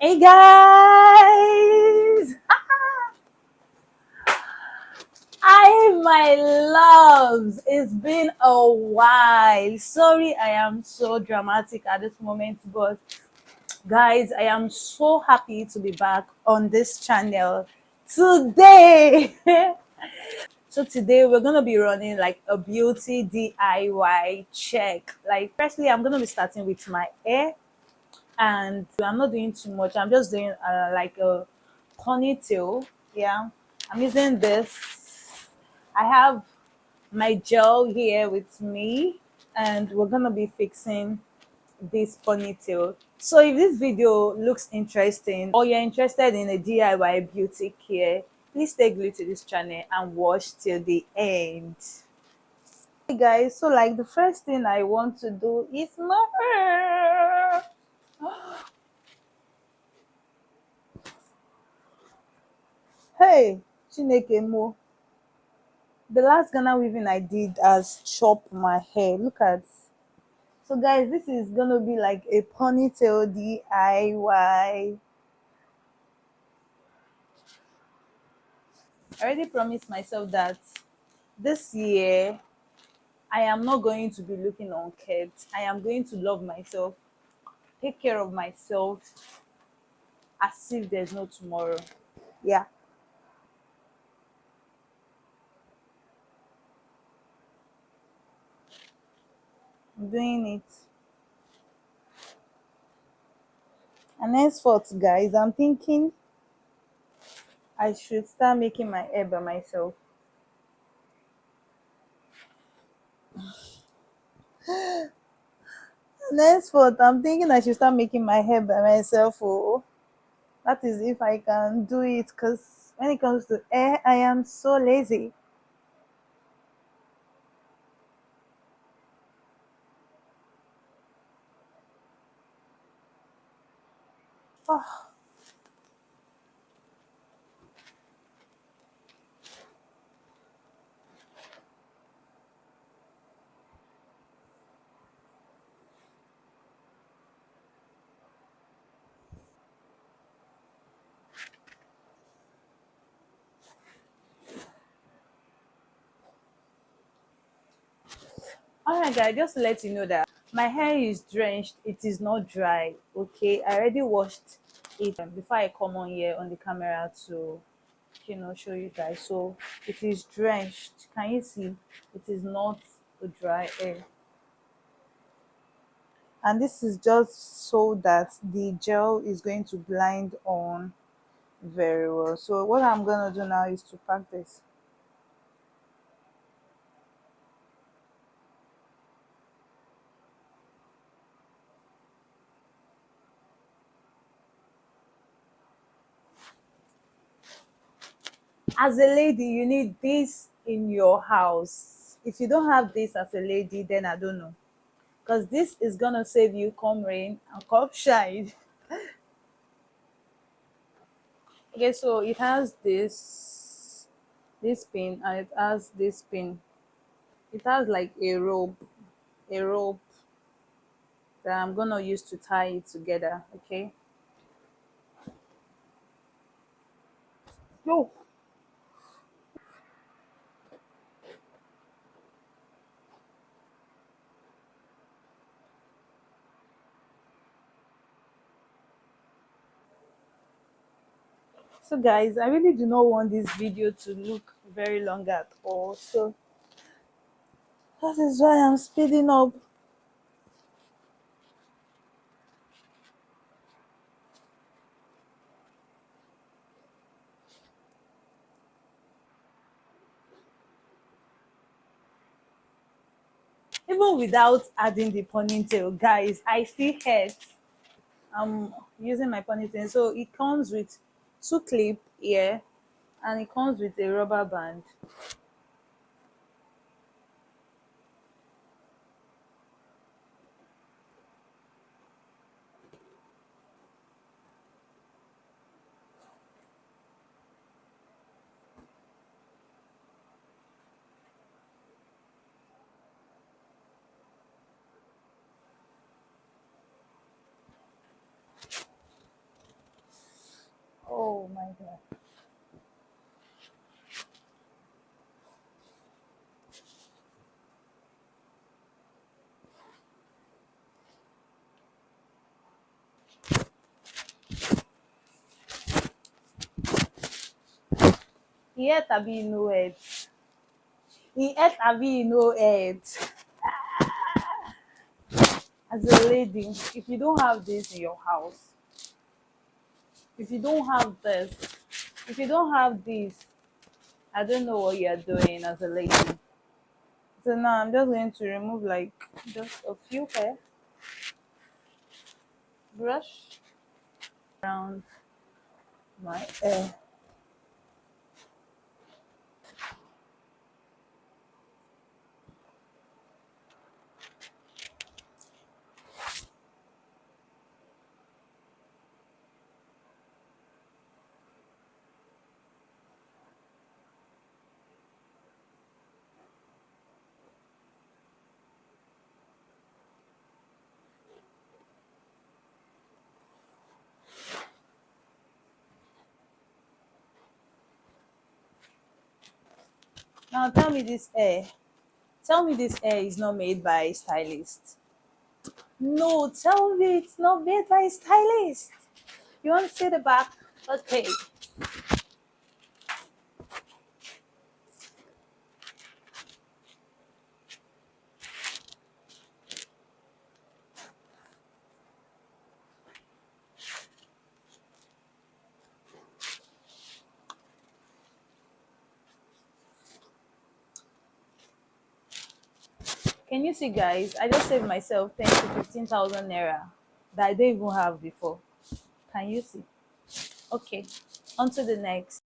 Hey guys! Hi, my loves! It's been a while. Sorry, I am so dramatic at this moment, but guys, I am so happy to be back on this channel today. So today we're gonna be running like a beauty DIY check. Like, firstly, I'm gonna be starting with my hair, and I'm not doing too much. I'm just doing like a ponytail. Yeah, I'm using this. I have my gel here with me, and we're gonna be fixing this ponytail. So if this video looks interesting or you're interested in a DIY beauty care, please stay glued to this channel and watch till the end. Hey guys, so like the first thing I want to do is my hair. Hey, Chineke Mo. The last Ghana weaving I did has chopped my hair. Look at. So guys, this is gonna be like a ponytail DIY. I already promised myself that this year I am not going to be looking unkept. I am going to love myself, take care of myself as if there's no tomorrow. Yeah, I'm doing it. And henceforth, guys, I'm thinking I should start making my hair by myself. And henceforth, I'm thinking I should start making my hair by myself. Oh, that is if I can do it. Because when it comes to hair, I am so lazy. Oh. Alright, guys, just to let you know that my hair is drenched. It is not dry. Okay, I already washed it before I come on here on the camera to show you guys. So it is drenched. Can you see? It is not a dry hair. And this is just so that the gel is going to blind on very well. So what I'm gonna do now is to pack this. As a lady, you need this in your house. If you don't have this as a lady, then I don't know, because this is gonna save you come rain and come shine. Okay, so it has this pin, and it has this pin. It has like a rope that I'm gonna use to tie it together. Okay. Yo. So guys, I really do not want this video to look very long at all. So that is why I'm speeding up. Even without adding the ponytail, guys, I still hurt. I'm using my ponytail. So it comes with two clip here, and it comes with a rubber band. He ate abi he no eat. He ate abi he no eat. As a lady, if you don't have this in your house, if you don't have this, if you don't have this, I don't know what you're doing as a lady. So now I'm just going to remove like just a few hair, brush around my hair. Now tell me this hair. Tell me this hair is not made by a stylist. No, tell me it's not made by a stylist. You want to see the back? Okay. Can you see, guys? I just saved myself 10 to 15,000 naira that I didn't even have before. Can you see? Okay, on to the next.